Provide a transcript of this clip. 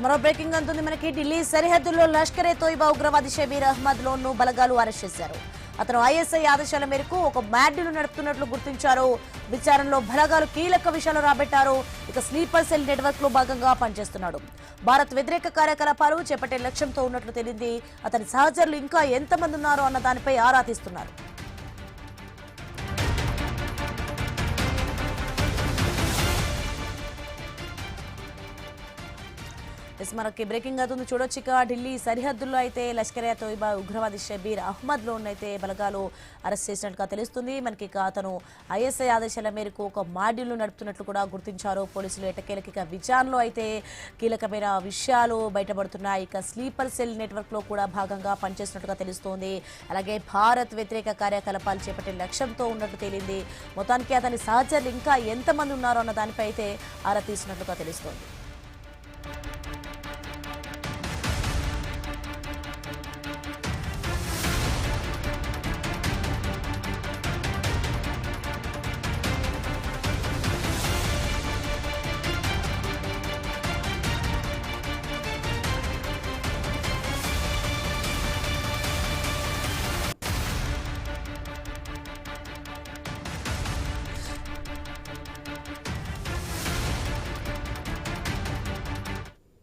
మరో బ్రేకింగ్ అందుంది మనకి. ఢిల్లీ సరిహద్దుల్లో లష్కర్-ఏ-తోయిబా ఉగ్రవాది షబీర్ అహ్మద్ లోన్ ను బలగాలు అరెస్ట్ చేశారు. అతను ఐఎస్ఐ ఆదేశాల మేరకు ఒక మ్యాడ్యూల్ నడుపుతున్నట్లు గుర్తించారు. విచారణలో బలగాలు కీలక విషయాలు రాబట్టారు. ఇక స్లీపర్ సెల్ నెట్వర్క్ లో భాగంగా పనిచేస్తున్నాడు. భారత్ వ్యతిరేక కార్యకలాపాలు చేపట్టే లక్ష్యంతో ఉన్నట్లు తేలింది. అతని సహచరులు ఇంకా ఎంతమంది ఉన్నారో అన్న దానిపై ఆరా తీస్తున్నారు. మనకి బ్రేకింగ్ అవుతుంది చూడొచ్చు. ఇక ఢిల్లీ సరిహద్దుల్లో అయితే లష్కర్-ఏ-తోయిబా ఉగ్రవాది షబీర్ అహ్మద్ లోన్ అయితే బలగాలు అరెస్ట్ చేసినట్టుగా తెలుస్తుంది మనకి. ఇక అతను ఐఎస్ఐ ఆదేశాల మేరకు ఒక మాడ్యూల్ నడుపుతున్నట్లు కూడా గుర్తించారు పోలీసులు. ఎట్టకేలకి ఇక విచారణలో అయితే కీలకమైన విషయాలు బయటపడుతున్నాయి. ఇక స్లీపర్ సెల్ నెట్వర్క్ లో కూడా భాగంగా పనిచేస్తున్నట్టుగా తెలుస్తోంది. అలాగే భారత్ వ్యతిరేక కార్యకలాపాలు చేపట్టే లక్ష్యంతో ఉన్నట్లు తేలింది. మొత్తానికి అతని సహచరులు ఇంకా ఎంతమంది ఉన్నారో అన్న దానిపై అయితే ఆరా తీసినట్లుగా తెలుస్తోంది.